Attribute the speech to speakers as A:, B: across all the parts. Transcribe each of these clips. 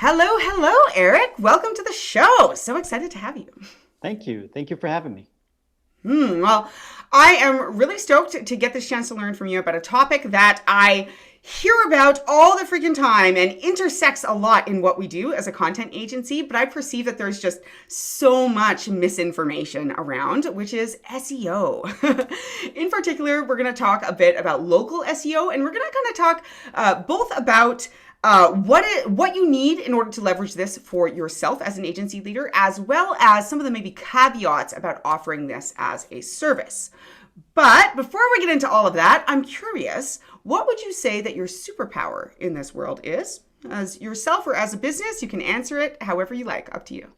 A: Hello, Eric. Welcome to the show. So excited to have you.
B: Thank you. Thank you for having me.
A: Well, I am really stoked to get this chance to learn from you about a topic that I hear about all the freaking time and intersects a lot in what we do as a content agency, but I perceive that there's just so much misinformation around, which is SEO. In particular, we're going to talk a bit about local SEO, and we're going to kind of talk both about what you need in order to leverage this for yourself as an agency leader, as well as some of the maybe caveats about offering this as a service. But before we get into all of that, I'm curious, what would you say that your superpower in this world is? As yourself or as a business, you can answer it however you like, up to you.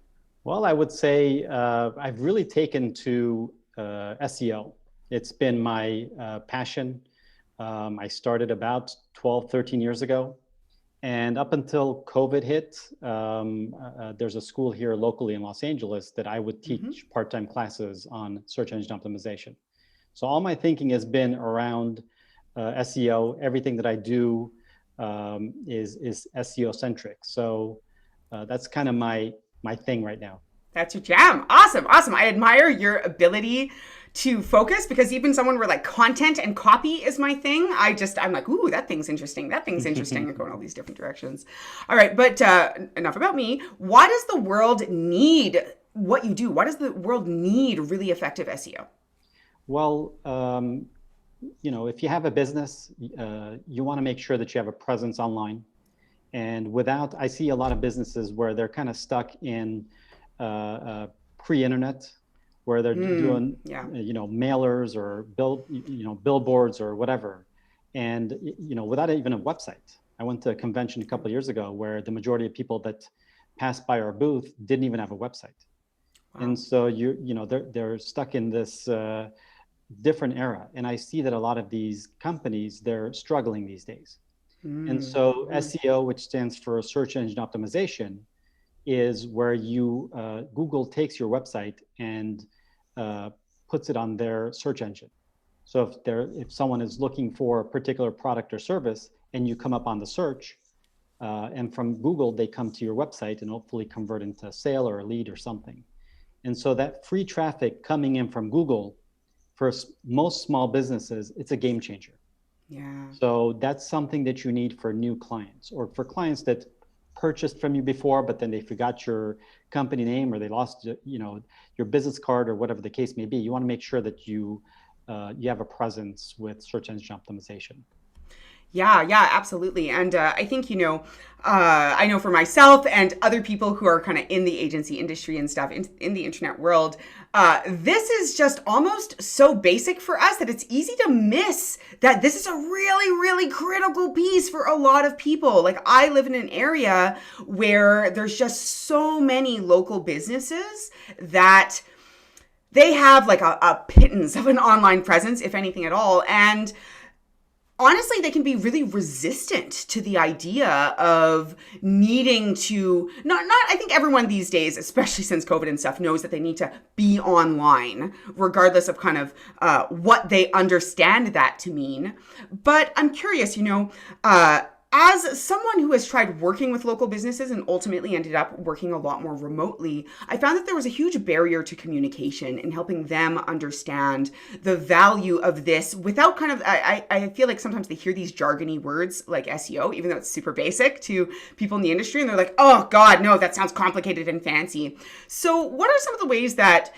B: Well, I would say I've really taken to SEO. It's been my passion. I started about 12, 13 years ago. And up until COVID hit, there's a school here locally in Los Angeles that I would teach part-time classes on search engine optimization. So all my thinking has been around SEO. Everything that I do is SEO centric. So that's kind of my thing right now.
A: That's your jam. Awesome. I admire your ability to focus because even someone where like content and copy is my thing, I'm like, ooh, that thing's interesting. That thing's interesting. And going all these different directions. All right. But enough about me. Why does the world need what you do? Why does the world need really effective SEO?
B: Well, if you have a business, you want to make sure that you have a presence online. And I see a lot of businesses where they're kind of stuck in pre-internet, where they're doing, mailers or billboards or whatever, and without even a website. I went to a convention a couple of years ago where the majority of people that passed by our booth didn't even have a website, and so they're stuck in this different era. And I see that a lot of these companies, they're struggling these days. And so SEO, which stands for search engine optimization, is where Google takes your website and puts it on their search engine. So if someone is looking for a particular product or service and you come up on the search, and from Google, they come to your website and hopefully convert into a sale or a lead or something. And so that free traffic coming in from Google, for most small businesses, it's a game changer.
A: Yeah.
B: So that's something that you need for new clients or for clients that purchased from you before, but then they forgot your company name or they lost, your business card or whatever the case may be. You want to make sure that you have a presence with search engine optimization.
A: Yeah, absolutely. And I think, I know for myself and other people who are kind of in the agency industry and stuff in the internet world, this is just almost so basic for us that it's easy to miss that this is a really, really critical piece for a lot of people. Like I live in an area where there's just so many local businesses that they have like a pittance of an online presence, if anything at all. And honestly, they can be really resistant to the idea of needing to not I think everyone these days, especially since COVID and stuff, knows that they need to be online, regardless of kind of what they understand that to mean. But I'm curious, as someone who has tried working with local businesses and ultimately ended up working a lot more remotely, I found that there was a huge barrier to communication in helping them understand the value of this without kind of, I feel like sometimes they hear these jargony words like SEO, even though it's super basic to people in the industry. And they're like, oh God, no, that sounds complicated and fancy. So what are some of the ways that,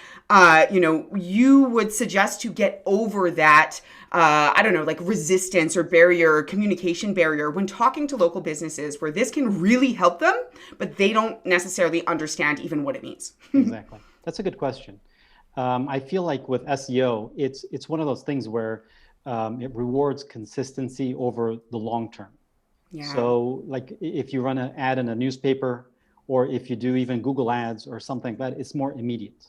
A: you would suggest to get over that like resistance or barrier, communication barrier when talking to local businesses where this can really help them, but they don't necessarily understand even what it means?
B: Exactly. That's a good question. I feel like with SEO, it's one of those things where it rewards consistency over the long term.
A: Yeah.
B: So like if you run an ad in a newspaper or if you do even Google ads or something like that, it's more immediate.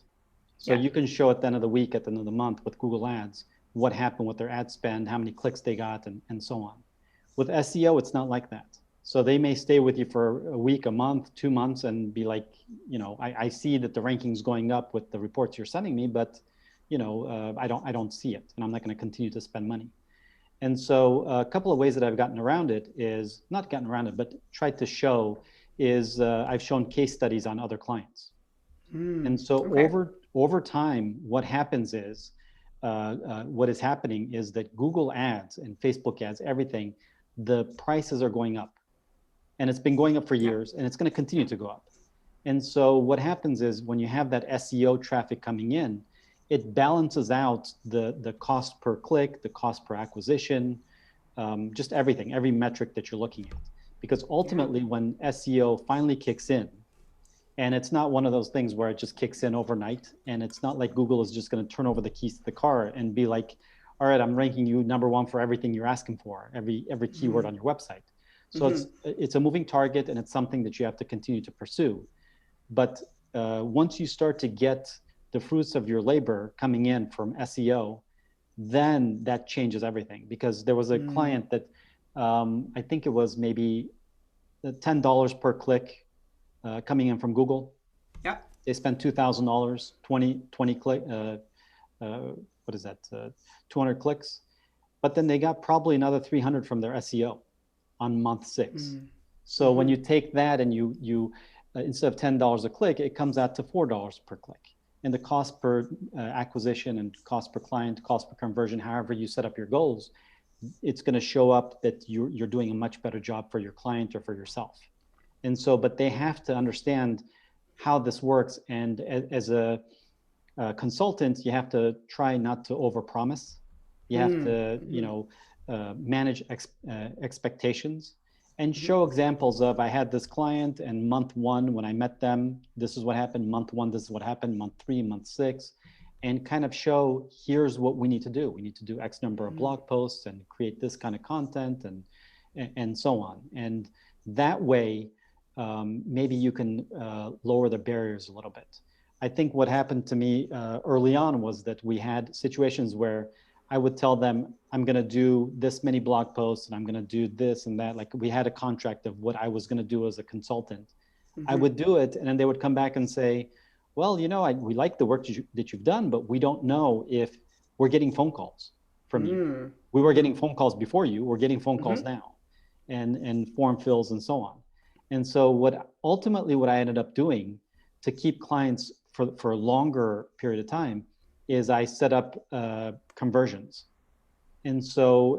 B: So you can show at the end of the week, at the end of the month with Google ads, what happened with their ad spend, how many clicks they got, and so on. With SEO, it's not like that. So they may stay with you for a week, a month, 2 months, and be like, I see that the ranking's going up with the reports you're sending me, but I don't see it, and I'm not going to continue to spend money. And so a couple of ways that I've gotten around it is not gotten around it, but tried to show is I've shown case studies on other clients. And so over time, what happens is, what is happening is that Google ads and Facebook ads, everything, the prices are going up. And it's been going up for years, and it's going to continue to go up. And so what happens is when you have that SEO traffic coming in, it balances out the cost per click, the cost per acquisition, just everything, every metric that you're looking at. Because ultimately, when SEO finally kicks in, and it's not one of those things where it just kicks in overnight, and it's not like Google is just going to turn over the keys to the car and be like, all right, I'm ranking you #1 for everything you're asking for, every keyword on your website. So it's a moving target, and it's something that you have to continue to pursue. But once you start to get the fruits of your labor coming in from SEO, then that changes everything. Because there was a client that I think it was maybe $10 per click coming in from Google.
A: Yeah.
B: They spent $2,000, 20 click, what is that? 200 clicks. But then they got probably another 300 from their SEO on month 6. So when you take that and you instead of $10 a click, it comes out to $4 per click. And the cost per acquisition and cost per client, cost per conversion, however you set up your goals, it's going to show up that you're doing a much better job for your client or for yourself. And so, but they have to understand how this works. And as a consultant, you have to try not to overpromise. You have to, manage expectations and show examples of, I had this client and month 1, when I met them, this is what happened. Month 1, this is what happened. Month 3, month 6, and kind of show, here's what we need to do. We need to do X number of blog posts and create this kind of content and so on. And that way, maybe you can lower the barriers a little bit. I think what happened to me early on was that we had situations where I would tell them, I'm going to do this many blog posts and I'm going to do this and that. Like we had a contract of what I was going to do as a consultant. I would do it, and then they would come back and say, well, we like the work that you've done, but we don't know if we're getting phone calls from you. We were getting phone calls before you. We're getting phone calls now, and form fills and so on. And so what I ended up doing to keep clients for a longer period of time is I set up conversions. And so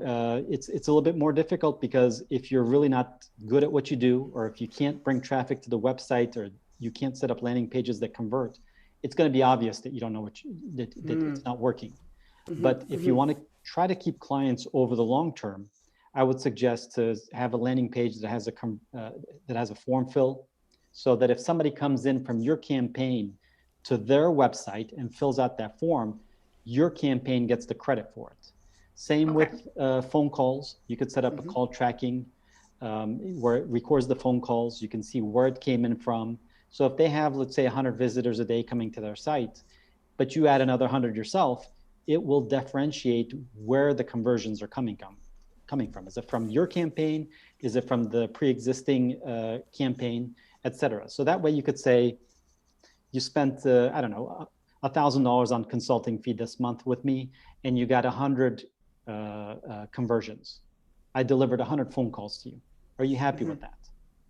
B: it's a little bit more difficult, because if you're really not good at what you do, or if you can't bring traffic to the website, or you can't set up landing pages that convert, it's going to be obvious that you don't know that it's not working. But if you want to try to keep clients over the long term, I would suggest to have a landing page that has a form fill, so that if somebody comes in from your campaign to their website and fills out that form, your campaign gets the credit for it. Same with phone calls. You could set up a call tracking where it records the phone calls. You can see where it came in from. So if they have, let's say, 100 visitors a day coming to their site, but you add another 100 yourself, it will differentiate where the conversions are coming from. Is it from your campaign? Is it from the pre-existing campaign, et cetera? So that way you could say, you spent, $1,000 on consulting fee this month with me, and you got 100 conversions. I delivered 100 phone calls to you. Are you happy with that?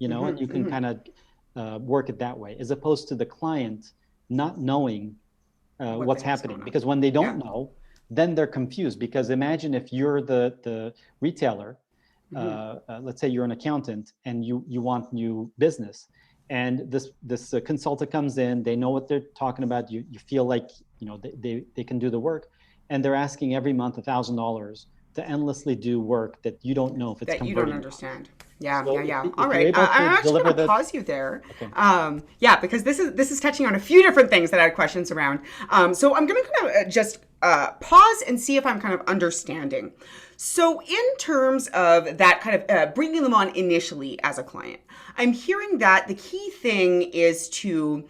B: And you can kind of work it that way, as opposed to the client not knowing what's happening. Because when they don't know, then they're confused. Because imagine if you're the retailer, let's say you're an accountant and you want new business, and this consultant comes in, they know what they're talking about. You feel like they can do the work, and they're asking every month $1,000 to endlessly do work that you don't know if it's converting.
A: That you don't understand. Yeah. All right. I'm actually going to pause you there. Okay. Because this is touching on a few different things that I had questions around. So I'm going to kind of just pause and see if I'm kind of understanding. So in terms of that kind of bringing them on initially as a client, I'm hearing that the key thing is to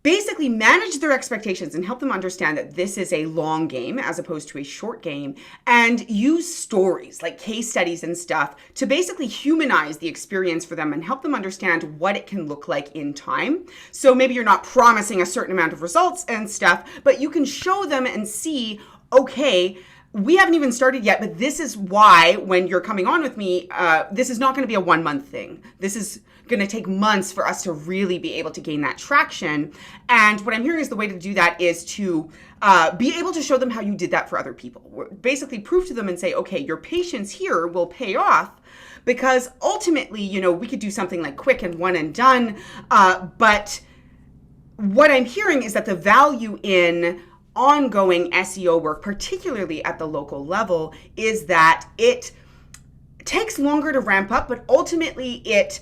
A: basically manage their expectations and help them understand that this is a long game as opposed to a short game, and use stories like case studies and stuff to basically humanize the experience for them and help them understand what it can look like in time. So maybe you're not promising a certain amount of results and stuff, but you can show them and see, okay, we haven't even started yet, but this is why when you're coming on with me, this is not going to be a 1 month thing. This is going to take months for us to really be able to gain that traction. And what I'm hearing is the way to do that is to be able to show them how you did that for other people. Basically prove to them and say, okay, your patience here will pay off, because ultimately, you know, we could do something like quick and one and done. But what I'm hearing is that the value in ongoing SEO work, particularly at the local level, is that it takes longer to ramp up, but ultimately it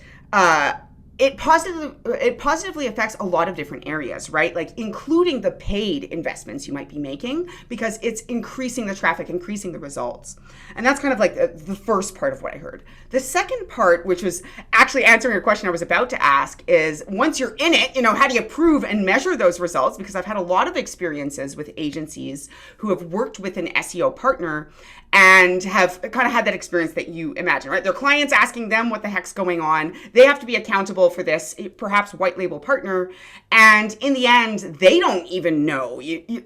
A: positively affects a lot of different areas, right? Like including the paid investments you might be making, because it's increasing the traffic, increasing the results. And that's kind of like the first part of what I heard. The second part, which was actually answering a question I was about to ask, is once you're in it, you know, how do you prove and measure those results? Because I've had a lot of experiences with agencies who have worked with an SEO partner and have kind of had that experience that you imagine, right? Their clients asking them what the heck's going on. They have to be accountable for this, perhaps white label partner. And in the end, they don't even know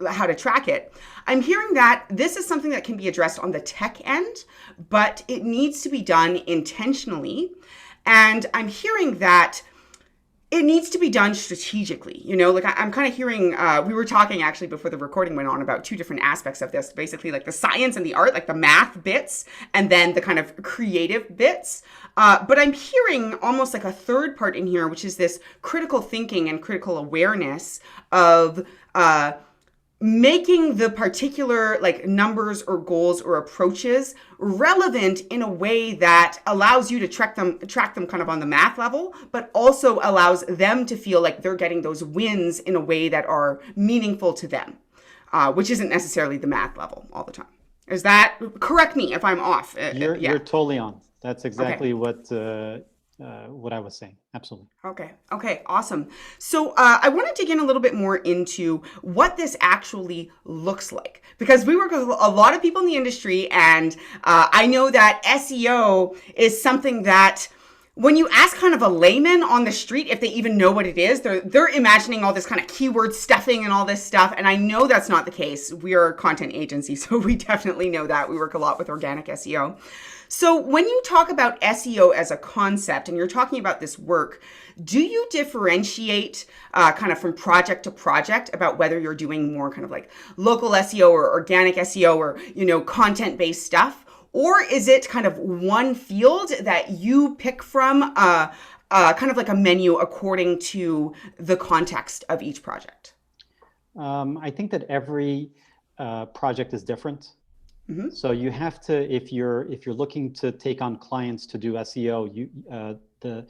A: how to track it. I'm hearing that this is something that can be addressed on the tech end, but it needs to be done intentionally. And I'm hearing that it needs to be done strategically. You know, like I'm kind of hearing, we were talking actually before the recording went on about two different aspects of this, basically like the science and the art, like the math bits, and then the kind of creative bits. But I'm hearing almost like a third part in here, which is this critical thinking and critical awareness of making the particular like numbers or goals or approaches relevant in a way that allows you to track them kind of on the math level, but also allows them to feel like they're getting those wins in a way that are meaningful to them, which isn't necessarily the math level all the time. Is that, correct me if I'm off?
B: You're totally on. That's exactly
A: okay.
B: What I was saying. Absolutely.
A: Okay, awesome. So I want to dig in a little bit more into what this actually looks like, because we work with a lot of people in the industry, and I know that SEO is something that when you ask kind of a layman on the street if they even know what it is, they're imagining all this kind of keyword stuffing and all this stuff. And I know that's not the case. We are a content agency, so we definitely know that. We work a lot with organic SEO. So when you talk about SEO as a concept and you're talking about this work, do you differentiate kind of from project to project about whether you're doing more kind of like local SEO or organic SEO or, you know, content-based stuff? Or is it kind of one field that you pick from kind of like a menu according to the context of each project?
B: I think that every project is different. Mm-hmm. So you have to, if you're looking to take on clients to do SEO, the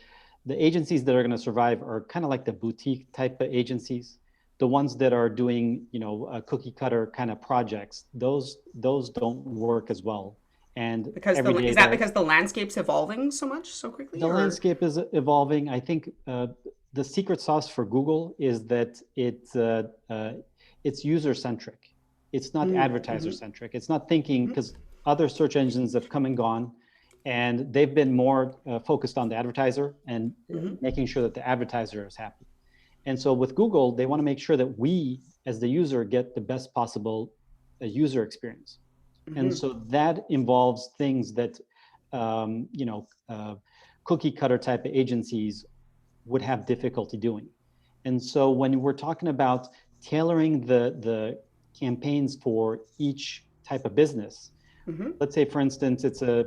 B: agencies that are going to survive are kind of like the boutique type of agencies. The ones that are doing, you know, cookie cutter kind of projects, those don't work as well. And
A: because is that because the landscape's evolving so quickly?
B: The landscape is evolving. I think the secret sauce for Google is that it's user centric. It's not advertiser centric. It's not thinking, because other search engines have come and gone, and they've been more focused on the advertiser and making sure that the advertiser is happy. And so with Google, they want to make sure that we, as the user, get the best possible user experience. And so that involves things that, cookie cutter type of agencies would have difficulty doing. And so when we're talking about tailoring the campaigns for each type of business, let's say, for instance, it's a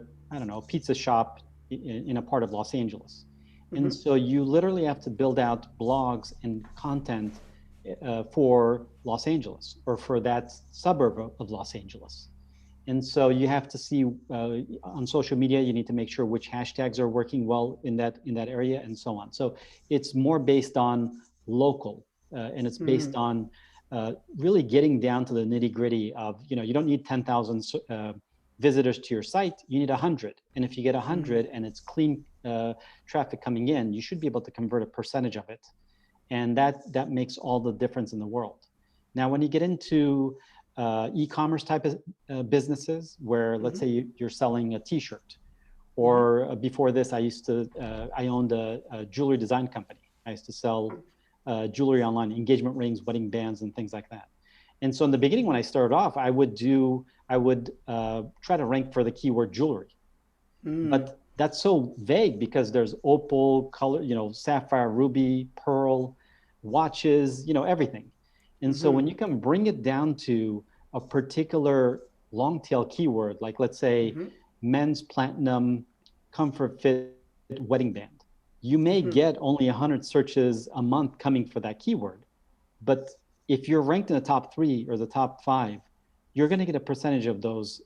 B: pizza shop in a part of Los Angeles. And so you literally have to build out blogs and content for Los Angeles or for that suburb of Los Angeles. And so you have to see on social media, you need to make sure which hashtags are working well in that area and so on. So it's more based on local and it's based on really getting down to the nitty gritty of, you don't need 10,000 visitors to your site, you need 100. And if you get 100 and it's clean traffic coming in, you should be able to convert a percentage of it. And that makes all the difference in the world. Now, when you get into e-commerce type of businesses where, let's say you're selling a t-shirt, or before this, I owned a jewelry design company. I used to sell jewelry online, engagement rings, wedding bands, and things like that. And so in the beginning, when I started off, I would try to rank for the keyword jewelry. But that's so vague because there's opal, color, sapphire, ruby, pearl, watches, everything. And so when you can bring it down to a particular long tail keyword, like let's say men's platinum comfort fit wedding band, you may get only 100 searches a month coming for that keyword. But if you're ranked in the top 3 or the top 5, you're going to get a percentage of those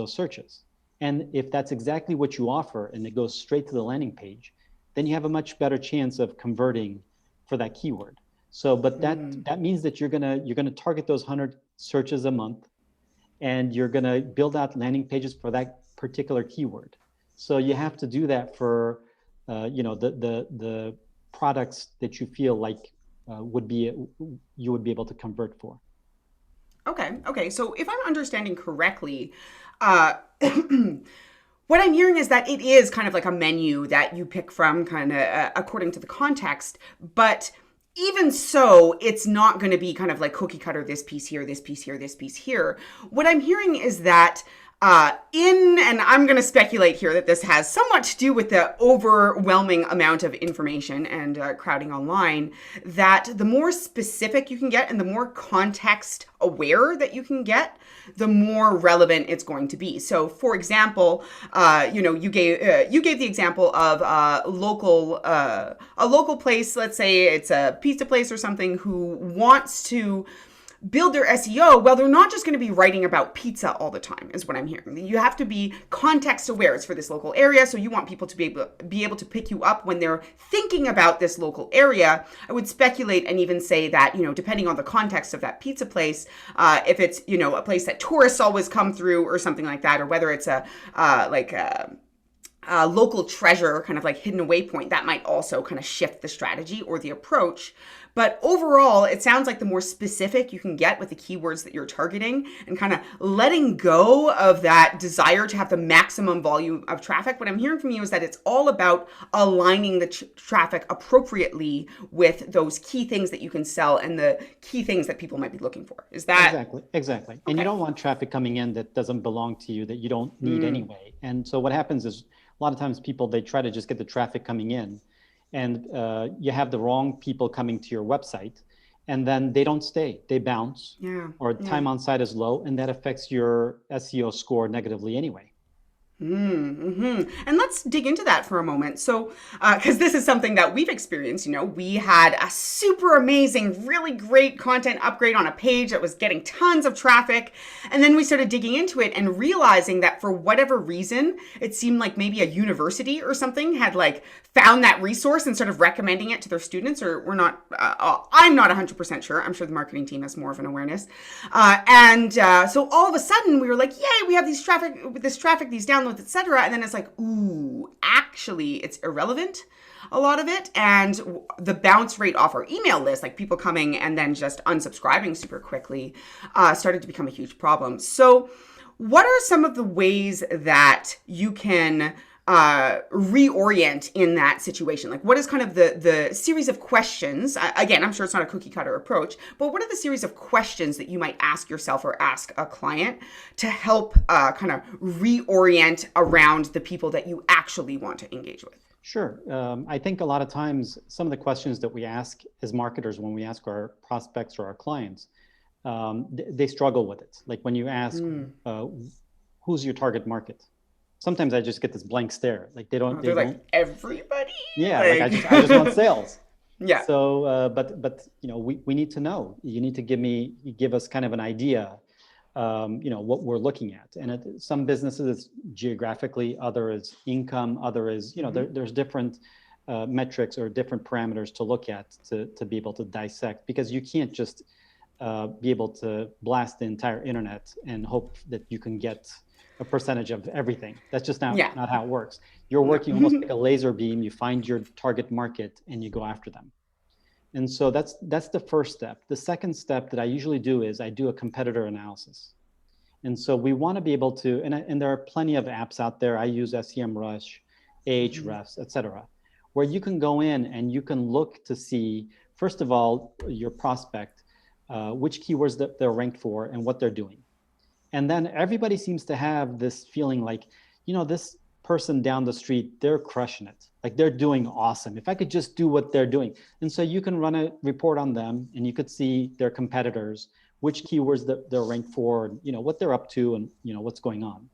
B: searches. And if that's exactly what you offer and it goes straight to the landing page, then you have a much better chance of converting for that keyword. So, but that means that you're gonna target those 100 searches a month, and you're gonna build out landing pages for that particular keyword. So you have to do that for the products that you feel like you would be able to convert for.
A: Okay. So if I'm understanding correctly, what I'm hearing is that it is kind of like a menu that you pick from kind of according to the context, but even so, it's not going to be kind of like cookie cutter, this piece here, this piece here, this piece here. What I'm hearing is that and I'm going to speculate here that this has somewhat to do with the overwhelming amount of information and crowding online, that the more specific you can get and the more context aware that you can get, the more relevant it's going to be. So, for example, you gave the example of a local place. Let's say it's a pizza place or something who wants to build their SEO. Well, they're not just going to be writing about pizza all the time, is what I'm hearing. You have to be context aware. It's for this local area, so you want people to be able to pick you up when they're thinking about this local area. I would speculate and even say that, depending on the context of that pizza place, if it's, a place that tourists always come through or something like that, or whether it's a local treasure, kind of like hidden away point, that might also kind of shift the strategy or the approach. But overall, it sounds like the more specific you can get with the keywords that you're targeting and kind of letting go of that desire to have the maximum volume of traffic. What I'm hearing from you is that it's all about aligning the traffic appropriately with those key things that you can sell and the key things that people might be looking for. Is that?
B: Exactly. Okay. And you don't want traffic coming in that doesn't belong to you, that you don't need anyway. And so what happens is a lot of times they try to just get the traffic coming in, and you have the wrong people coming to your website, and then they don't stay, they bounce, or time on site is low, and that affects your SEO score negatively anyway.
A: And let's dig into that for a moment. So, because this is something that we've experienced, we had a super amazing, really great content upgrade on a page that was getting tons of traffic. And then we started digging into it and realizing that for whatever reason, it seemed like maybe a university or something had found that resource and sort of recommending it to their students, or I'm not 100% sure. I'm sure the marketing team has more of an awareness. So all of a sudden we were like, yay, we have these traffic, these downloads, etc. And then it's like, ooh, actually it's irrelevant, a lot of it. And the bounce rate off our email list, like people coming and then just unsubscribing super quickly, started to become a huge problem. So what are some of the ways that you can reorient in that situation? Like, what is kind of the series of questions? Again, I'm sure it's not a cookie cutter approach, but what are the series of questions that you might ask yourself or ask a client to help kind of reorient around the people that you actually want to engage with?
B: Sure. I think a lot of times some of the questions that we ask as marketers when we ask our prospects or our clients, they struggle with it. Like when you ask, who's your target market? Sometimes I just get this blank stare. Like they're like
A: everybody.
B: Yeah, I just want sales.
A: Yeah.
B: So, but we need to know. You need to give us kind of an idea, what we're looking at. And some businesses it's geographically, other is income, other is there's different metrics or different parameters to look at to be able to dissect, because you can't just be able to blast the entire internet and hope that you can get a percentage of everything. That's just not how it works. You're working almost like a laser beam. You find your target market and you go after them. And so that's the first step. The second step that I usually do is I do a competitor analysis. And so we want to be able to, and there are plenty of apps out there. I use SEMrush, Ahrefs, etc., where you can go in and you can look to see, first of all, your prospect, which keywords that they're ranked for and what they're doing. And then everybody seems to have this feeling like, this person down the street, they're crushing it. Like they're doing awesome. If I could just do what they're doing. And so you can run a report on them and you could see their competitors, which keywords that they're ranked for, what they're up to and, what's going on.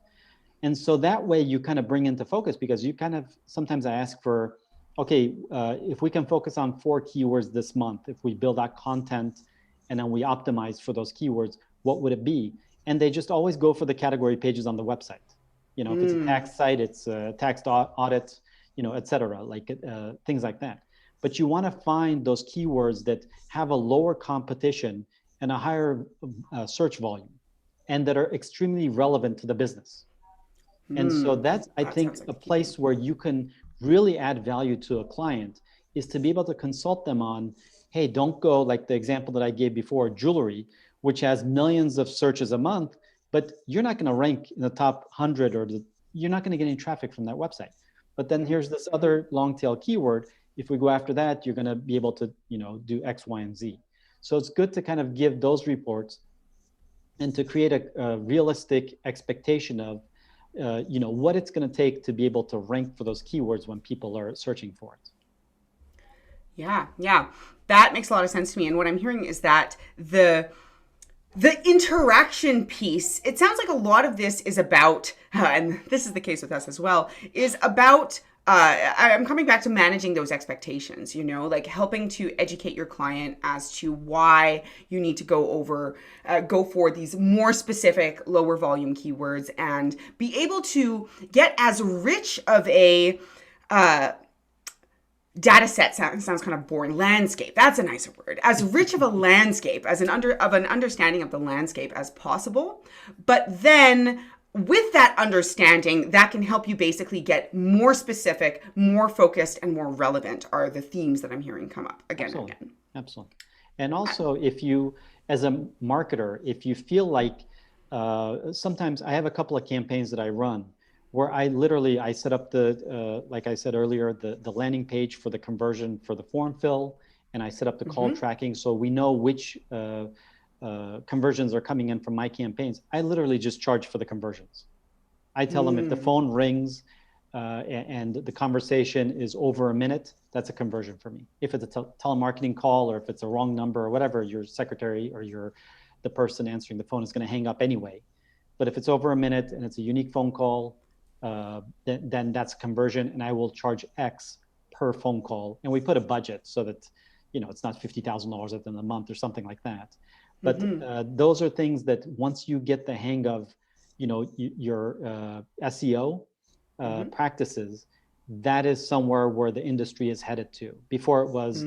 B: And so that way you kind of bring into focus, because you kind of, sometimes I ask for, okay, if we can focus on 4 keywords this month, if we build out content and then we optimize for those keywords, what would it be? And they just always go for the category pages on the website. If it's a tax site, it's a tax audit, et cetera, like things like that. But you want to find those keywords that have a lower competition and a higher search volume and that are extremely relevant to the business. And so that's, I think, a place where you can really add value to a client is to be able to consult them on, hey, don't go like the example that I gave before, jewelry, which has millions of searches a month, but you're not going to rank in the top 100 or you're not going to get any traffic from that website. But then here's this other long tail keyword. If we go after that, you're going to be able to, do X, Y, and Z. So it's good to kind of give those reports and to create a realistic expectation of, what it's going to take to be able to rank for those keywords when people are searching for it.
A: Yeah. That makes a lot of sense to me. And what I'm hearing is that the interaction piece, it sounds like a lot of this is about, and this is the case with us as well, is about, I'm coming back to managing those expectations, like helping to educate your client as to why you need to go for these more specific, lower volume keywords and be able to get as rich of a, data set sounds kind of boring. Landscape, that's a nicer word. As rich of a landscape, as an understanding of the landscape as possible. But then with that understanding, that can help you basically get more specific, more focused, and more relevant are the themes that I'm hearing come up again and again.
B: Absolutely. And also, if you, as a marketer, if you feel like, sometimes I have a couple of campaigns that I run where I set up the, like I said earlier, the landing page for the conversion for the form fill, and I set up the call tracking so we know which conversions are coming in from my campaigns. I literally just charge for the conversions. I tell them if the phone rings and the conversation is over a minute, that's a conversion for me. If it's a telemarketing call or if it's a wrong number or whatever, your secretary or the person answering the phone is going to hang up anyway. But if it's over a minute and it's a unique phone call, then that's a conversion, and I will charge X per phone call. And we put a budget so that, it's not $50,000 at the end of the month or something like that. But those are things that once you get the hang of, your SEO practices, that is somewhere where the industry is headed to. Before it was,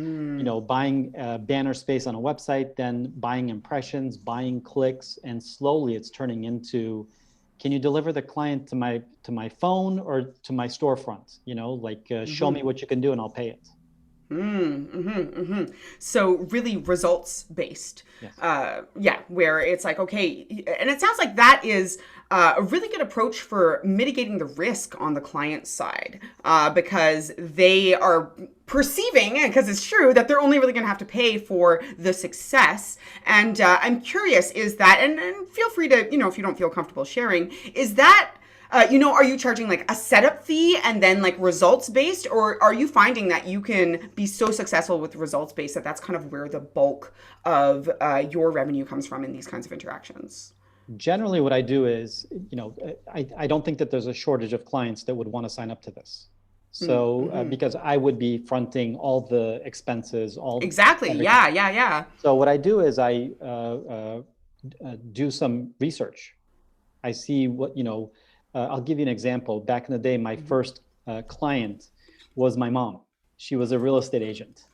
B: buying banner space on a website, then buying impressions, buying clicks, and slowly it's turning into, can you deliver the client to my phone or to my storefront? Show me what you can do and I'll pay it.
A: So really results based. Yes. Where it's like, okay, and it sounds like that is a really good approach for mitigating the risk on the client side, because they are perceiving, because it's true, that they're only really going to have to pay for the success. And I'm curious, is that, and feel free to, if you don't feel comfortable sharing, is that, are you charging like a setup fee and then like results based, or are you finding that you can be so successful with results based that that's kind of where the bulk of your revenue comes from in these kinds of interactions?
B: Generally, what I do is, I don't think that there's a shortage of clients that would want to sign up to this. So because I would be fronting all the expenses,
A: exactly.
B: Everything.
A: Yeah.
B: So what I do is I do some research. I see what, I'll give you an example. Back in the day, my first client was my mom. She was a real estate agent.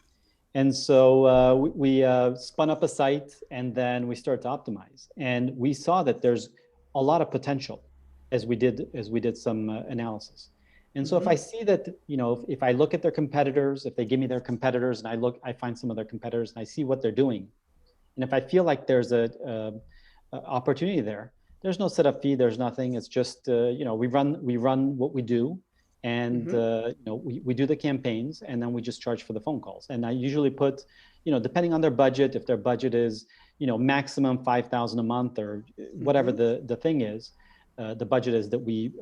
B: And so we spun up a site and then we started to optimize. And we saw that there's a lot of potential as we did some analysis. And so if I see that, if I look at their competitors, if they give me their competitors and I find some of their competitors and I see what they're doing. And if I feel like there's a opportunity there, there's no setup fee, there's nothing. It's just, we run what we do. And we do the campaigns, and then we just charge for the phone calls. And I usually put, depending on their budget, if their budget is maximum 5,000 a month or whatever the thing is, the budget is that we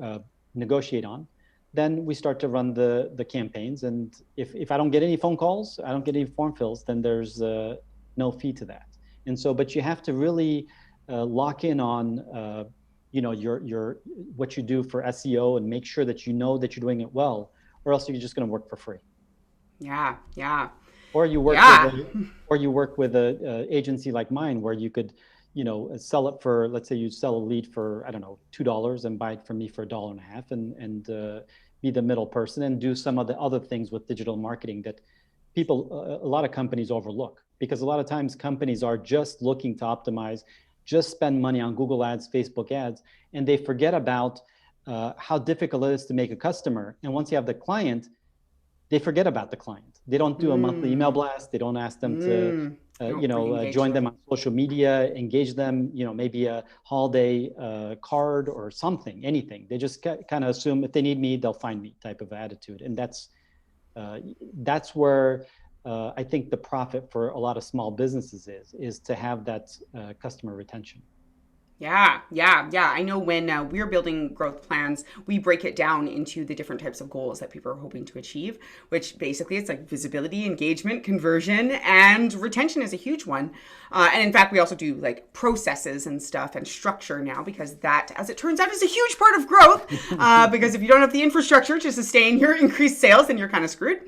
B: negotiate on, then we start to run the campaigns. And if I don't get any phone calls, I don't get any form fills, then there's no fee to that. And so, but you have to really lock in on your what you do for SEO, and make sure that that you're doing it well, or else you're just going to work for free.
A: Yeah.
B: Or you work with a agency like mine, where you could sell it for, let's say you sell a lead for, I don't know, $2 and buy it from me for $1.50, and be the middle person and do some of the other things with digital marketing that a lot of companies overlook, because a lot of times companies are just looking to optimize, just spend money on Google ads, Facebook ads, and they forget about how difficult it is to make a customer. And once you have the client, they forget about the client. They don't do a monthly email blast. They don't ask them to, join them on social media, engage them, maybe a holiday card or something, anything. They just kind of assume if they need me, they'll find me type of attitude. And that's where I think the profit for a lot of small businesses is to have that customer retention.
A: Yeah. I know when we're building growth plans, we break it down into the different types of goals that people are hoping to achieve, which basically it's like visibility, engagement, conversion, and retention is a huge one. And in fact, we also do like processes and stuff and structure now, because that, as it turns out, is a huge part of growth. Because if you don't have the infrastructure to sustain your increased sales, then you're kind of screwed.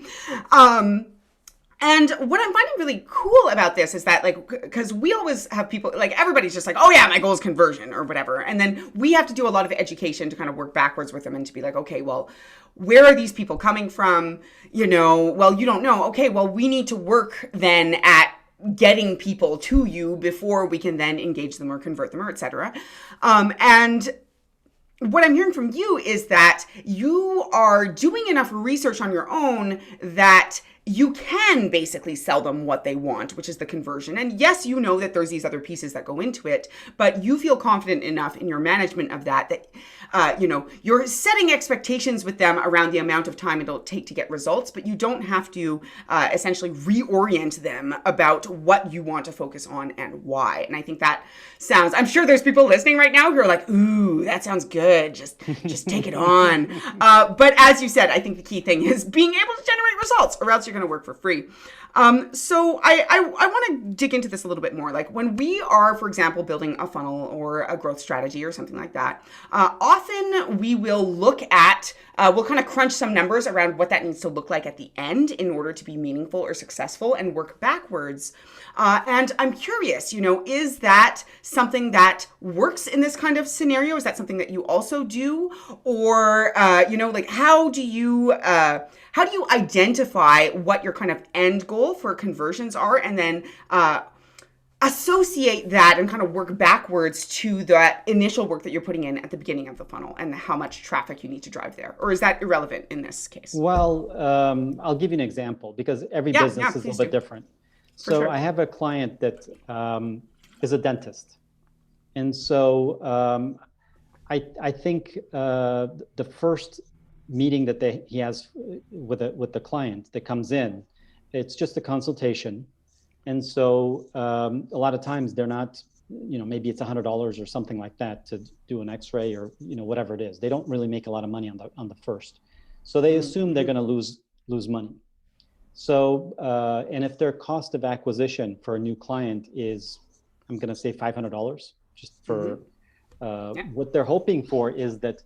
A: And what I'm finding really cool about this is that, like, because we always have people, like, everybody's just like, oh yeah, my goal is conversion or whatever. And then we have to do a lot of education to kind of work backwards with them and to be like, okay, well, where are these people coming from? Well, you don't know. Okay, well, we need to work then at getting people to you before we can then engage them or convert them or et cetera. And what I'm hearing from you is that you are doing enough research on your own that you can basically sell them what they want, which is the conversion. And yes, you know that there's these other pieces that go into it, but you feel confident enough in your management of that you're setting expectations with them around the amount of time it'll take to get results, but you don't have to essentially reorient them about what you want to focus on and why. And I think that sounds, I'm sure there's people listening right now who are like, ooh, that sounds good. Just take it on. But as you said, I think the key thing is being able to generate results, or else you're going to work for free. So I want to dig into this a little bit more. Like when we are, for example, building a funnel or a growth strategy or something like that, often we will look at, we'll kind of crunch some numbers around what that needs to look like at the end in order to be meaningful or successful, and work backwards. And I'm curious, is that something that works in this kind of scenario? Is that something that you also do? Or, like how do you identify what your kind of end goal for conversions are, and then associate that and kind of work backwards to that initial work that you're putting in at the beginning of the funnel and how much traffic you need to drive there? Or is that irrelevant in this case?
B: Well, I'll give you an example, because every business is a little bit different. So sure. I have a client that is a dentist. And so I think the first meeting that he has with the client that comes in, it's just a consultation. And so a lot of times they're not, maybe it's $100 or something like that to do an X-ray or, whatever it is. They don't really make a lot of money on the first. So they assume they're going to lose money. So, and if their cost of acquisition for a new client is, I'm going to say $500, just for what they're hoping for is that,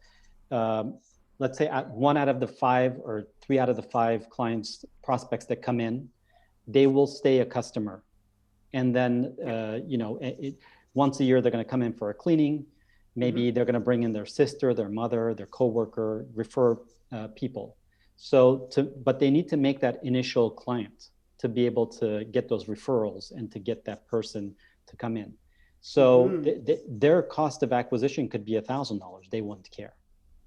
B: let's say 1 out of the 5 or 3 out of the 5 clients, prospects that come in, they will stay a customer. And then, once a year, they're going to come in for a cleaning. Maybe they're going to bring in their sister, their mother, their coworker, refer people. But they need to make that initial client to be able to get those referrals and to get that person to come in. So their cost of acquisition could be $1,000. They wouldn't care.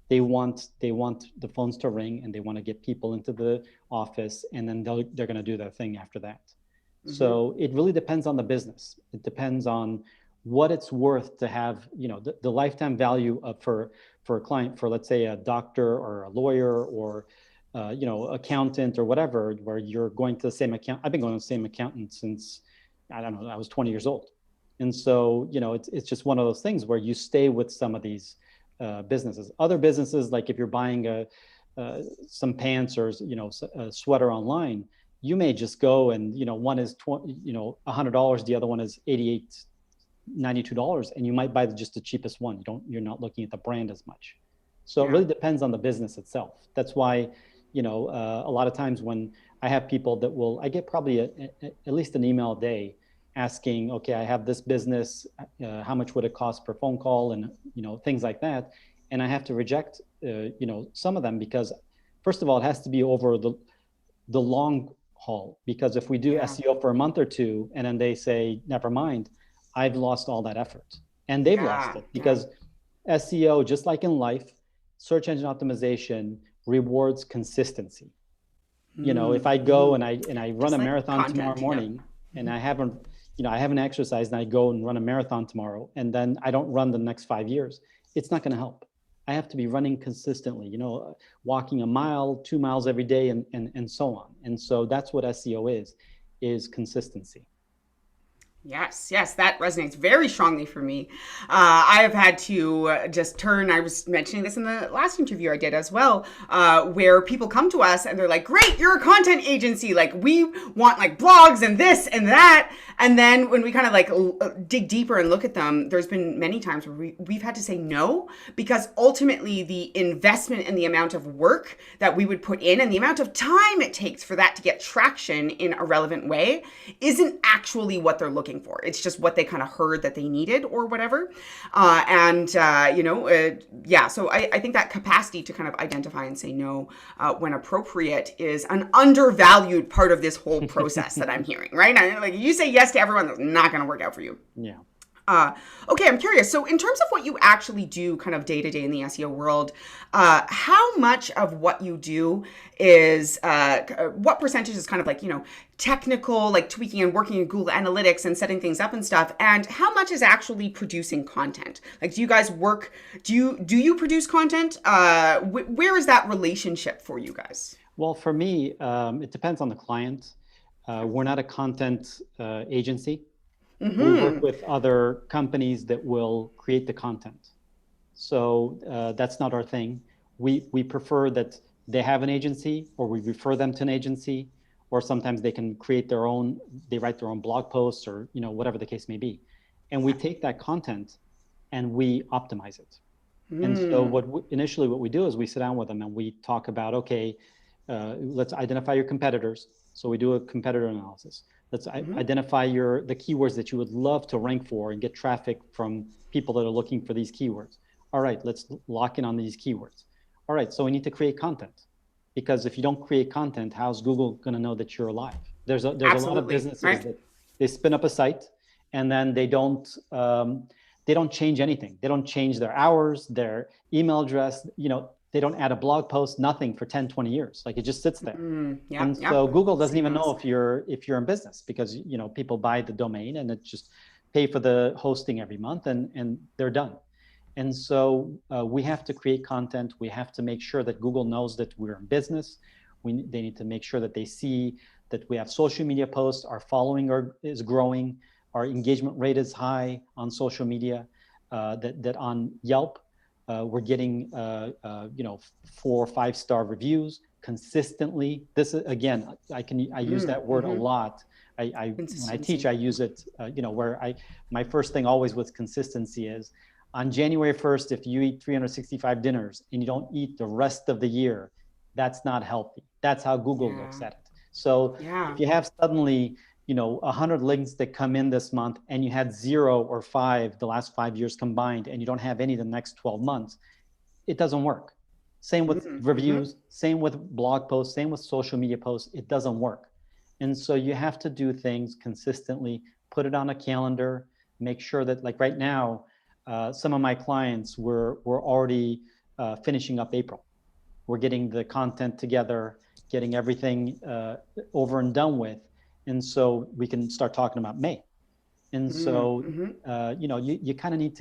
B: They want the phones to ring, and they want to get people into the office, and then they're going to do their thing after that. So it really depends on the business. It depends on what it's worth to have, the lifetime value for for a client, for let's say a doctor or a lawyer or accountant or whatever, where you're going to the same account. I've been going to the same accountant since, I don't know, I was 20 years old. And so, it's just one of those things where you stay with some of these businesses. Other businesses, like if you're buying some pants or, a sweater online, you may just go and, one is $100, the other one is $92, and you might buy just the cheapest one. You're not looking at the brand as much. So it really depends on the business itself. That's why, a lot of times when I have people I get probably at least an email a day asking, okay, I have this business, how much would it cost per phone call, and things like that. And I have to reject some of them, because first of all, it has to be over the long haul, because if we do SEO for a month or two and then they say never mind, I've lost all that effort, and they've lost it, because SEO, just like in life, search engine optimization rewards consistency. If I go and I run a marathon tomorrow morning, and I haven't exercised, and I go and run a marathon tomorrow, and then I don't run the next 5 years, it's not going to help. I have to be running consistently, walking a mile, 2 miles every day, and so on. And so that's what SEO is consistency.
A: Yes, that resonates very strongly for me. I have had to just turn, I was mentioning this in the last interview I did as well, where people come to us and they're like, great, you're a content agency. Like, we want like blogs and this and that. And then when we kind of like dig deeper and look at them, there's been many times where we've had to say no, because ultimately the investment and the amount of work that we would put in and the amount of time it takes for that to get traction in a relevant way isn't actually what they're looking for. It's just what they kind of heard that they needed or whatever. So I think that capacity to kind of identify and say no when appropriate is an undervalued part of this whole process that I'm hearing, right? Like, you say yes to everyone, that's not going to work out for you.
B: Yeah.
A: Okay, I'm curious. So in terms of what you actually do kind of day to day in the SEO world, how much of what you do is, what percentage is kind of like, technical, like tweaking and working in Google Analytics and setting things up and stuff? And how much is actually producing content? Like, do you guys work, do you produce content? Where is that relationship for you guys?
B: Well, for me, it depends on the client. We're not a content agency. Mm-hmm. We work with other companies that will create the content. So that's not our thing. We prefer that they have an agency, or we refer them to an agency, or sometimes they can create they write their own blog posts, or whatever the case may be. And we take that content and we optimize it. And so initially what we do is we sit down with them and we talk about, okay, let's identify your competitors. So we do a competitor analysis. Let's identify the keywords that you would love to rank for and get traffic from people that are looking for these keywords. All right, let's lock in on these keywords. All right, so we need to create content, because if you don't create content, how's Google going to know that you're alive? There's a lot of businesses that they spin up a site and then they don't change anything. They don't change their hours, their email address, they don't add a blog post, nothing for 10, 20 years. Like, it just sits there. So Google doesn't even know if you're in business, because, people buy the domain and it just pay for the hosting every month and they're done. And so we have to create content. We have to make sure that Google knows that we're in business. They need to make sure that they see that we have social media posts, our following is growing, our engagement rate is high on social media, that on Yelp, we're getting 4 or 5-star reviews consistently. This is, again, I use that word a lot. When I teach, I use it, my first thing always with consistency is, on January 1st, if you eat 365 dinners and you don't eat the rest of the year, that's not healthy. That's how Google looks at it. So if you have suddenly 100 links that come in this month and you had 0 or 5 the last 5 years combined, and you don't have any the next 12 months, it doesn't work. Same with reviews, same with blog posts, same with social media posts, it doesn't work. And so you have to do things consistently, put it on a calendar, make sure that, like right now, some of my clients were already finishing up April. We're getting the content together, getting everything over and done with. And so we can start talking about May. And so, you kind of need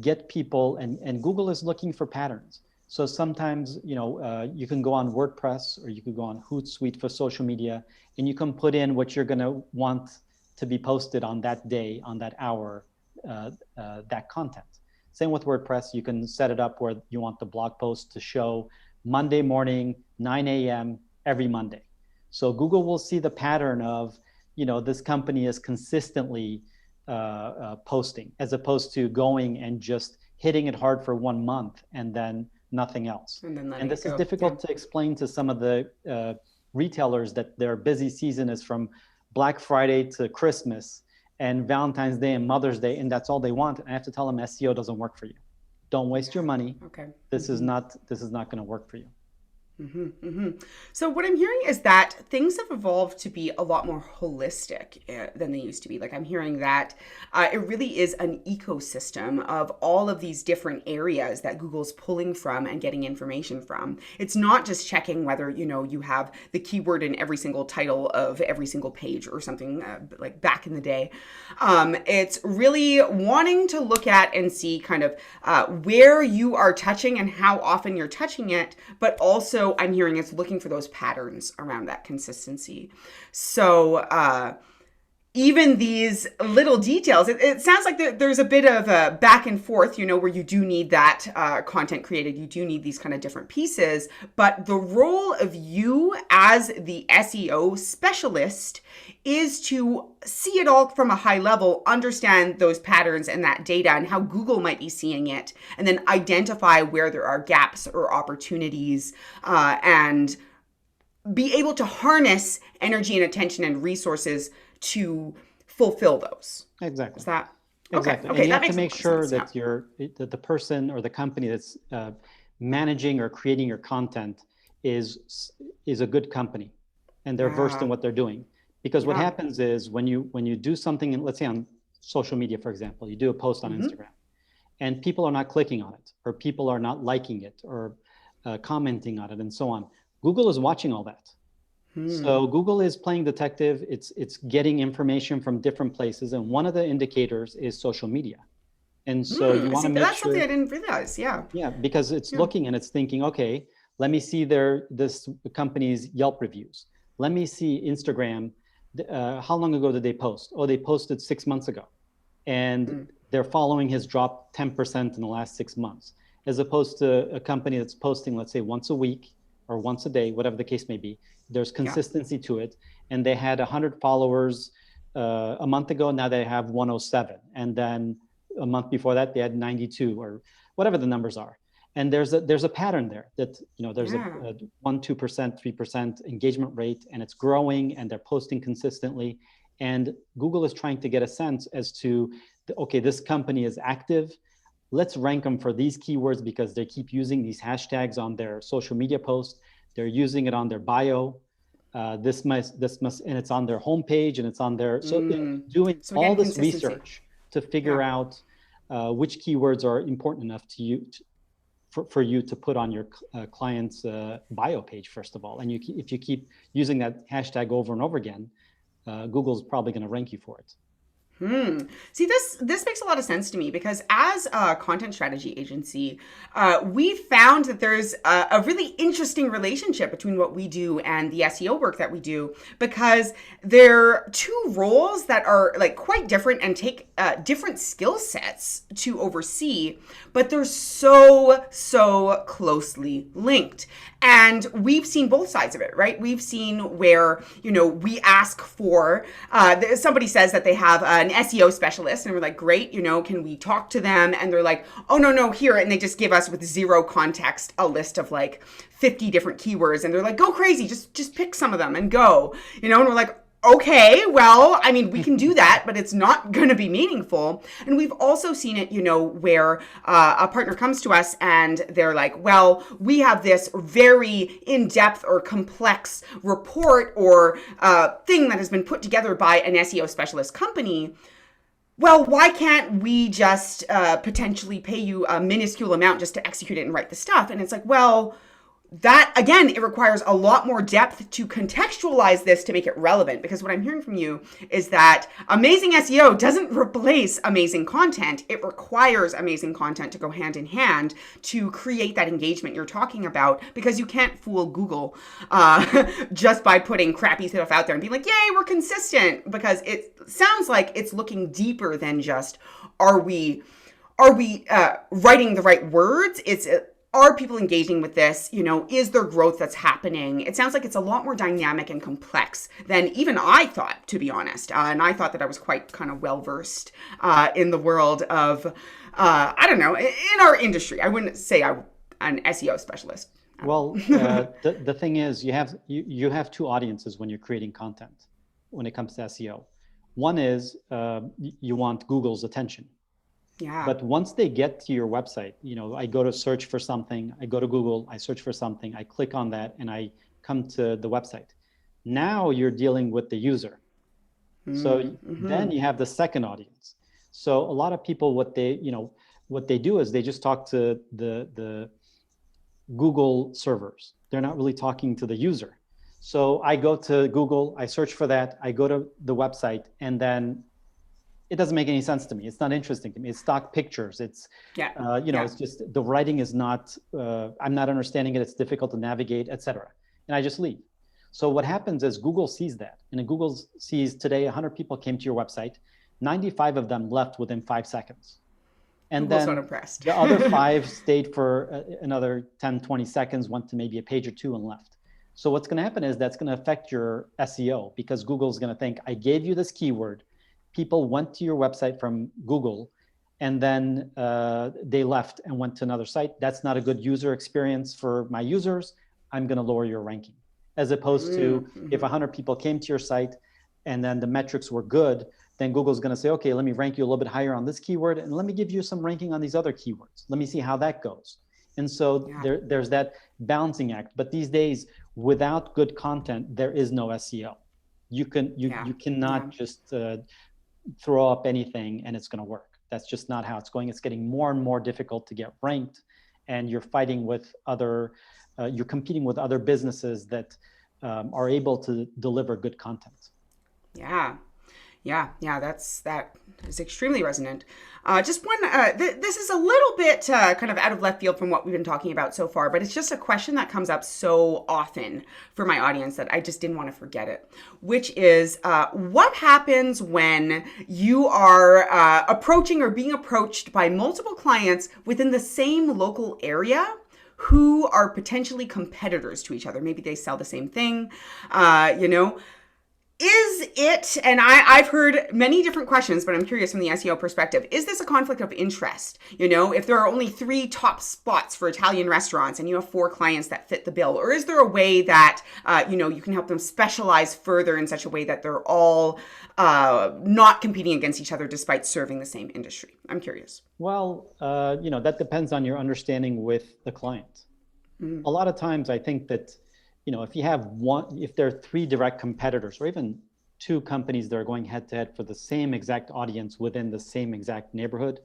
B: get people, and Google is looking for patterns. So sometimes, you can go on WordPress or you could go on Hootsuite for social media, and you can put in what you're going to want to be posted on that day, on that hour, that content. Same with WordPress. You can set it up where you want the blog post to show Monday morning, 9 a.m. every Monday. So Google will see the pattern of, this company is consistently posting, as opposed to going and just hitting it hard for 1 month and then nothing else. And this is difficult to explain to some of the retailers, that their busy season is from Black Friday to Christmas and Valentine's Day and Mother's Day, and that's all they want. And I have to tell them SEO doesn't work for you. Don't waste your money.
A: Okay.
B: This is not going to work for you.
A: So what I'm hearing is that things have evolved to be a lot more holistic than they used to be. Like, I'm hearing that it really is an ecosystem of all of these different areas that Google's pulling from and getting information from. It's not just checking whether, you have the keyword in every single title of every single page or something like back in the day. It's really wanting to look at and see kind of where you are touching and how often you're touching it, but also I'm hearing it's looking for those patterns around that consistency. So even these little details, it sounds like there's a bit of a back and forth, where you do need that content created. You do need these kind of different pieces. But the role of you as the SEO specialist is to see it all from a high level, understand those patterns and that data and how Google might be seeing it, and then identify where there are gaps or opportunities, and be able to harness energy and attention and resources to fulfill those.
B: Exactly.
A: Is that
B: exactly?
A: Okay,
B: and you
A: that
B: have to make sure
A: sense,
B: that the person or the company that's managing or creating your content is a good company, and they're versed in what they're doing. Because what happens is when you do something, let's say on social media, for example, you do a post on Instagram, and people are not clicking on it, or people are not liking it, or commenting on it, and so on. Google is watching all that. So Google is playing detective. It's getting information from different places, and one of the indicators is social media. And so you want to make
A: that's
B: sure.
A: something I didn't realize.
B: Yeah, because it's looking and it's thinking, okay, let me see this company's Yelp reviews. Let me see Instagram. How long ago did they post? Oh, they posted 6 months ago, and their following has dropped 10% in the last 6 months, as opposed to a company that's posting, let's say, once a week or once a day, whatever the case may be. There's consistency to it, and they had 100 followers a month ago. Now they have 107, and then a month before that they had 92, or whatever the numbers are. And there's a pattern there that there's a 1%, 2%, 3% engagement rate, and it's growing, and they're posting consistently. And Google is trying to get a sense as to, okay, this company is active. Let's rank them for these keywords because they keep using these hashtags on their social media posts. They're using it on their bio. This must, and it's on their homepage, and it's on their. So doing all this research to figure out which keywords are important enough to you. For you to put on your client's bio page, first of all. And if you keep using that hashtag over and over again, Google's probably going to rank you for it.
A: See, this makes a lot of sense to me, because as a content strategy agency, we found that there's a really interesting relationship between what we do and the SEO work that we do, because they're two roles that are like quite different and take different skill sets to oversee, but they're so closely linked. And we've seen both sides of it, right? We've seen where, we ask for, somebody says that they have an SEO specialist, and we're like, great, can we talk to them? And they're like, oh, no, here. And they just give us, with zero context, a list of like 50 different keywords. And they're like, go crazy, just pick some of them and go, and we're like, okay, well, I mean, we can do that, but it's not going to be meaningful. And we've also seen it, where a partner comes to us and they're like, well, we have this very in-depth or complex report or thing that has been put together by an SEO specialist company. Well, why can't we just potentially pay you a minuscule amount just to execute it and write the stuff? And it's like, well, that, again, it requires a lot more depth to contextualize this to make it relevant, because what I'm hearing from you is that amazing SEO doesn't replace amazing content. It requires amazing content to go hand in hand to create that engagement you're talking about, because you can't fool Google just by putting crappy stuff out there and being like, yay, we're consistent, because it sounds like it's looking deeper than just, are we writing the right words? Are people engaging with this? Is there growth that's happening? It sounds like it's a lot more dynamic and complex than even I thought, to be honest. And I thought that I was quite kind of well-versed in the world of, I don't know, in our industry. I wouldn't say I'm an SEO specialist.
B: Well, the thing is, you have two audiences when you're creating content when it comes to SEO. One is you want Google's attention.
A: Yeah.
B: But once they get to your website, I go to search for something, I go to Google, I search for something, I click on that, and I come to the website. Now you're dealing with the user. So then you have the second audience. So a lot of people, what they do is they just talk to the Google servers. They're not really talking to the user. So I go to Google, I search for that, I go to the website, and then it doesn't make any sense to me. It's not interesting to me. It's stock pictures. It's, it's just, the writing is not, I'm not understanding it. It's difficult to navigate, etc. And I just leave. So what happens is Google sees that. And Google sees today 100 people came to your website. 95 of them left within 5 seconds. And
A: Google's
B: then
A: not impressed.
B: The other 5 stayed for another 10, 20 seconds, went to maybe a page or two and left. So what's going to happen is that's going to affect your SEO, because Google's going to think, I gave you this keyword. People went to your website from Google, and then they left and went to another site. That's not a good user experience for my users. I'm going to lower your ranking. As opposed to if 100 people came to your site and then the metrics were good, then Google's going to say, okay, let me rank you a little bit higher on this keyword, and let me give you some ranking on these other keywords. Let me see how that goes. And so there's that balancing act. But these days, without good content, there is no SEO. You cannot just throw up anything and it's going to work. That's just not how it's going. It's getting more and more difficult to get ranked, and you're fighting with you're competing with other businesses that are able to deliver good content.
A: Yeah, that is extremely resonant. Just one, this is a little bit kind of out of left field from what we've been talking about so far, but it's just a question that comes up so often for my audience that I just didn't want to forget it, which is what happens when you are approaching or being approached by multiple clients within the same local area who are potentially competitors to each other? Maybe they sell the same thing, Is it, and I've heard many different questions, but I'm curious from the SEO perspective, is this a conflict of interest? If there are only 3 top spots for Italian restaurants and you have 4 clients that fit the bill, or is there a way that, you can help them specialize further in such a way that they're all not competing against each other despite serving the same industry? I'm curious.
B: Well, that depends on your understanding with the client. A lot of times I think that, if there are 3 direct competitors, or even 2 companies that are going head to head for the same exact audience within the same exact neighborhood,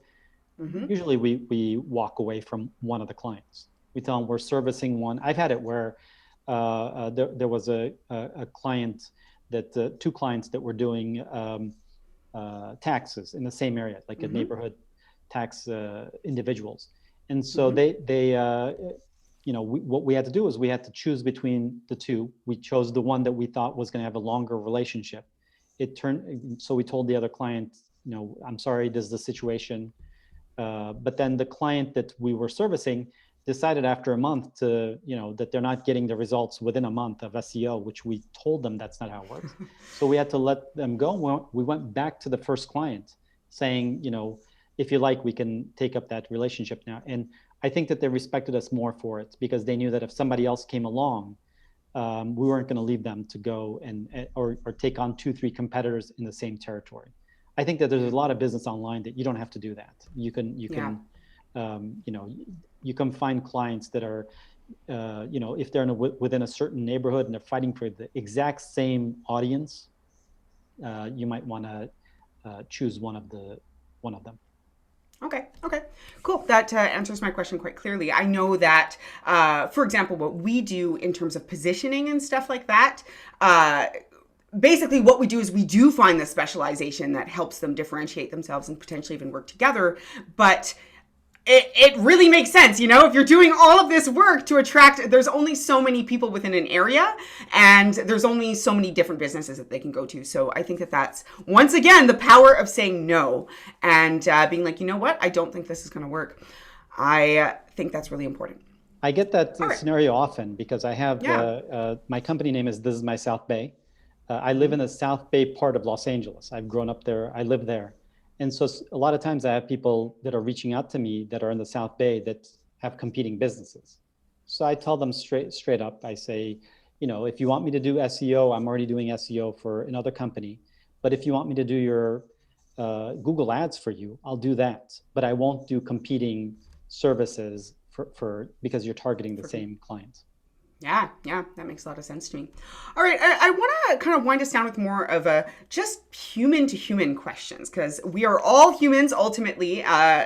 B: usually we walk away from one of the clients. We tell them we're servicing one. I've had it where there was a client that 2 clients that were doing taxes in the same area, like a neighborhood tax individuals. And so what we had to do is we had to choose between the 2. We chose the one that we thought was going to have a longer relationship. So we told the other client, I'm sorry, this is the situation. But then the client that we were servicing decided after a month that they're not getting the results within a month of SEO, which we told them that's not how it works. So we had to let them go. We went back to the first client saying, if you like, we can take up that relationship now. And I think that they respected us more for it, because they knew that if somebody else came along, we weren't going to leave them to go or take on 2, 3 competitors in the same territory. I think that there's a lot of business online that you don't have to do that. You can find clients that are, if they're within a certain neighborhood and they're fighting for the exact same audience, you might want to choose one of them.
A: Okay. Okay. Cool. That answers my question quite clearly. I know that, for example, what we do in terms of positioning and stuff like that, basically what we do is we do find the specialization that helps them differentiate themselves and potentially even work together. But it really makes sense, if you're doing all of this work to attract, there's only so many people within an area, and there's only so many different businesses that they can go to. So I think that that's, once again, the power of saying no and being like, you know what, I don't think this is going to work. I think that's really important.
B: I get that scenario often because I have, my company name is This Is My South Bay. I live in the South Bay part of Los Angeles. I've grown up there. I live there. And so a lot of times I have people that are reaching out to me that are in the South Bay that have competing businesses. So I tell them straight up, I say, if you want me to do SEO, I'm already doing SEO for another company. But if you want me to do your Google ads for you, I'll do that. But I won't do competing services because you're targeting the same clients.
A: Yeah, that makes a lot of sense to me. All right, I want to kind of wind us down with more of a just human to human questions, because we are all humans ultimately,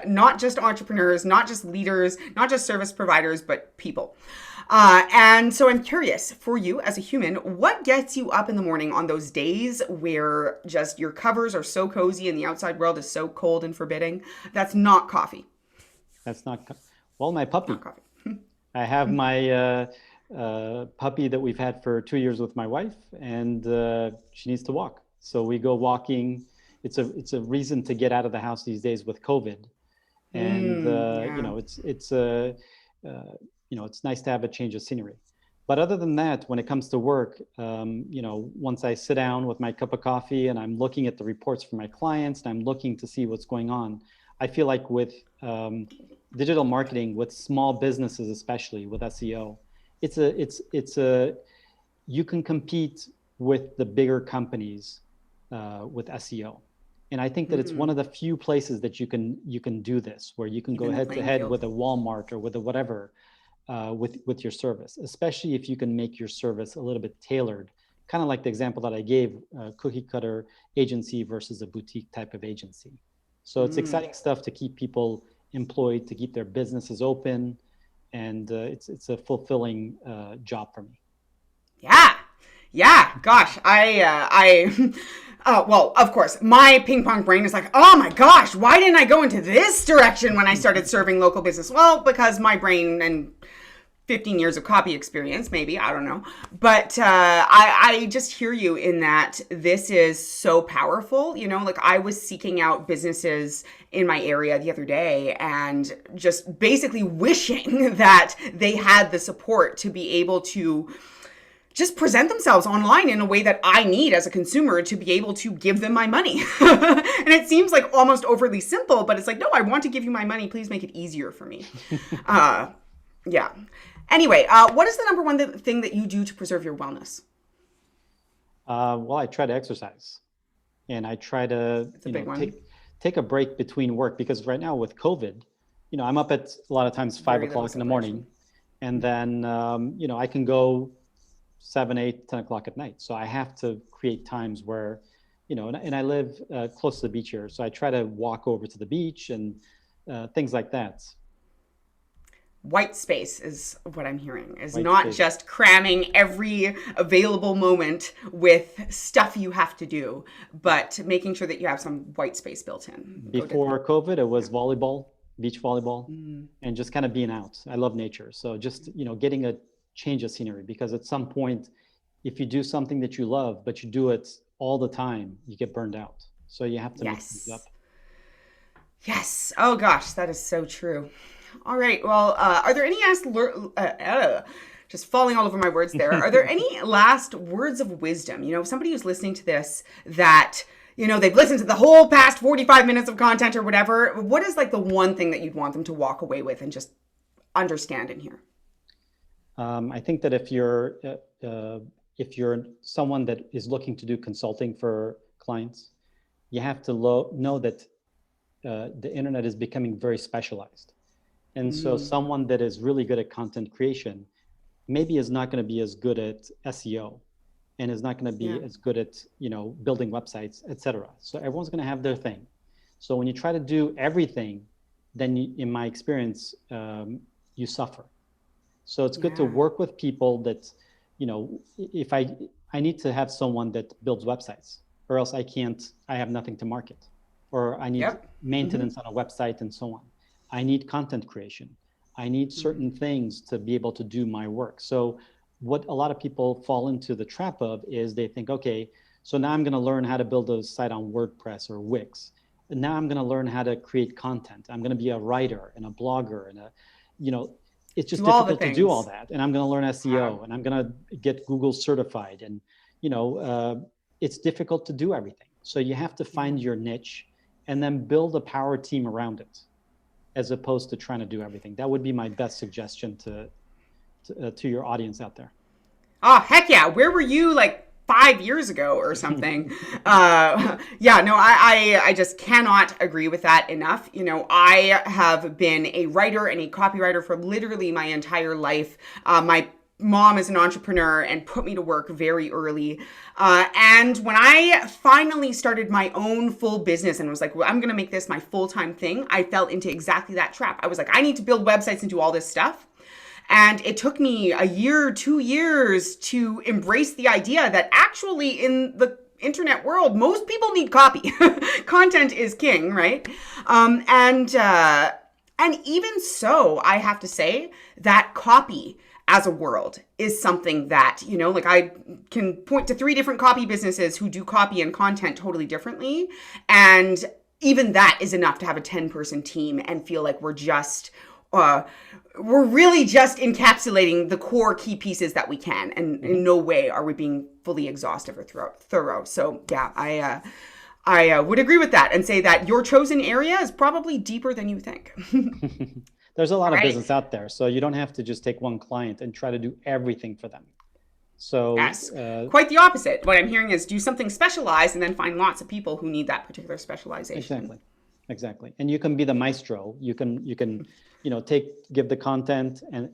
A: not just entrepreneurs, not just leaders, not just service providers, but people. And so I'm curious, for you as a human, what gets you up in the morning on those days where just your covers are so cozy and the outside world is so cold and forbidding? That's not coffee.
B: That's not, well, my puppy.
A: Not coffee.
B: I have my puppy that we've had for 2 years with my wife, and she needs to walk. So we go walking. It's a reason to get out of the house these days with COVID, and it's nice to have a change of scenery. But other than that, when it comes to work, once I sit down with my cup of coffee and I'm looking at the reports from my clients and I'm looking to see what's going on, I feel like with digital marketing, with small businesses, especially with SEO, you can compete with the bigger companies with SEO. And I think that it's one of the few places that you can do this, where you can go head to head with a Walmart or with a whatever, with your service, especially if you can make your service a little bit tailored, kind of like the example that I gave, cookie cutter agency versus a boutique type of agency. So it's exciting stuff to keep people employed, to keep their businesses open. And it's a fulfilling job for me. Yeah. Gosh, well, of course, my ping pong brain is like, oh my gosh, why didn't I go into this direction when I started serving local business? Well, because my brain and 15 years of copy experience, maybe, I don't know. But I just hear you in that this is so powerful. Like I was seeking out businesses in my area the other day and just basically wishing that they had the support to be able to just present themselves online in a way that I need as a consumer to be able to give them my money. And it seems like almost overly simple, but it's like, no, I want to give you my money. Please make it easier for me. Yeah. Anyway, what is the number one thing that you do to preserve your wellness? Well, I try to exercise, and I try to take a break between work, because right now with COVID, I'm up at a lot of times 5 o'clock in the morning, and then I can go 7, 8, 10 o'clock at night. So I have to create times where, and I live close to the beach here, so I try to walk over to the beach and things like that.
A: White space is what I'm hearing, is not just cramming every available moment with stuff you have to do, but making sure that you have some white space built in.
B: Before COVID, it was volleyball, beach volleyball, and just kind of being out. I love nature. So just, getting a change of scenery, because at some point, if you do something that you love, but you do it all the time, you get burned out. So you have to mix things up.
A: Yes. Oh gosh, that is so true. All right. Well, are there any just falling all over my words there. Are there any last words of wisdom? Somebody who's listening to this that, they've listened to the whole past 45 minutes of content or whatever. What is like the one thing that you'd want them to walk away with and just understand in here?
B: I think that if you're someone that is looking to do consulting for clients, you have to know that the internet is becoming very specialized. And so someone that is really good at content creation maybe is not going to be as good at SEO, and is not going to be as good at, building websites, etc. So everyone's going to have their thing. So when you try to do everything, then in my experience, you suffer. So it's good to work with people that, if I need to have someone that builds websites, or else I have nothing to market, or I need maintenance on a website and so on. I need content creation. I need certain things to be able to do my work. So what a lot of people fall into the trap of is they think, okay, so now I'm going to learn how to build a site on WordPress or Wix. And now I'm going to learn how to create content. I'm going to be a writer and a blogger and it's just difficult to do all that. And I'm going to learn SEO and I'm going to get Google certified. And, it's difficult to do everything. So you have to find your niche and then build a power team around it, as opposed to trying to do everything. That would be my best suggestion to your audience out there.
A: Oh, heck yeah. Where were you like 5 years ago or something? I just cannot agree with that enough. I have been a writer and a copywriter for literally my entire life. My mom is an entrepreneur and put me to work very early. And when I finally started my own full business and was like, well, I'm going to make this my full-time thing, I fell into exactly that trap. I was like, I need to build websites and do all this stuff. And it took me a year, 2 years to embrace the idea that actually in the internet world, most people need copy. Content is king, right? And even so, I have to say that copy as a world is something that, I can point to 3 different copy businesses who do copy and content totally differently. And even that is enough to have a 10-person team and feel like we're really just encapsulating the core key pieces that we can. And in no way are we being fully exhaustive or thorough. So yeah, I would agree with that and say that your chosen area is probably deeper than you think.
B: There's a lot of business out there. So you don't have to just take one client and try to do everything for them. So
A: yes, quite the opposite. What I'm hearing is do something specialized and then find lots of people who need that particular specialization.
B: Exactly. And you can be the maestro. You can give the content and,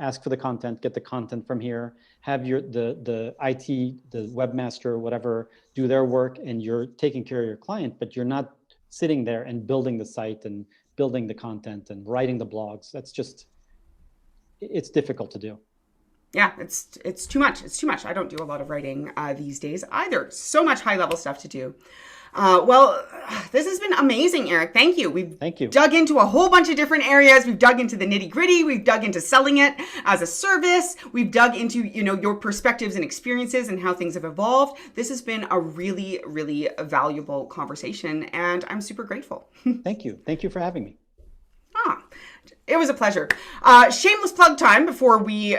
B: ask for the content, get the content from here, have the IT, the webmaster, whatever, do their work, and you're taking care of your client, but you're not sitting there and building the site and building the content and writing the blogs. It's difficult to do.
A: Yeah, it's too much. It's too much. I don't do a lot of writing these days either. So much high level stuff to do. Well, this has been amazing, Eric. Thank you. We've dug into a whole bunch of different areas. We've dug into the nitty gritty. We've dug into selling it as a service. We've dug into, your perspectives and experiences and how things have evolved. This has been a really, really valuable conversation, and I'm super grateful.
B: Thank you. Thank you for having me.
A: It was a pleasure. Shameless plug time before we,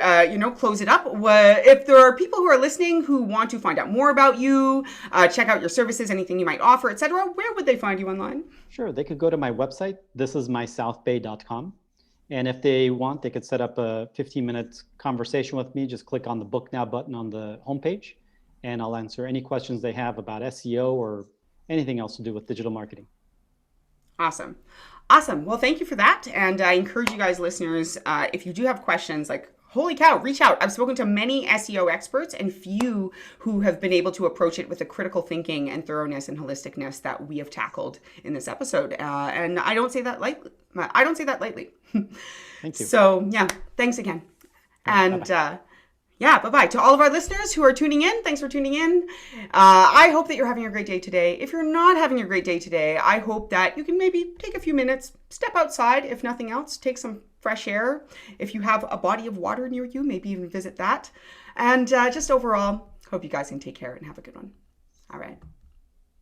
A: close it up. If there are people who are listening who want to find out more about you, check out your services, anything you might offer, etc., where would they find you online?
B: Sure. They could go to my website. thisismysouthbay.com. And if they want, they could set up a 15-minute conversation with me. Just click on the Book Now button on the homepage, and I'll answer any questions they have about SEO or anything else to do with digital marketing.
A: Awesome. Well, thank you for that. And I encourage you guys, listeners, if you do have questions, like, holy cow, reach out. I've spoken to many SEO experts and few who have been able to approach it with the critical thinking and thoroughness and holisticness that we have tackled in this episode. And I don't say that lightly.
B: Thank you.
A: So yeah, thanks again. And bye-bye. To all of our listeners who are tuning in, thanks for tuning in. I hope that you're having a great day today. If you're not having a great day today, I hope that you can maybe take a few minutes, step outside, if nothing else, take some fresh air. If you have a body of water near you, maybe even visit that. And just overall, hope you guys can take care and have a good one. All right.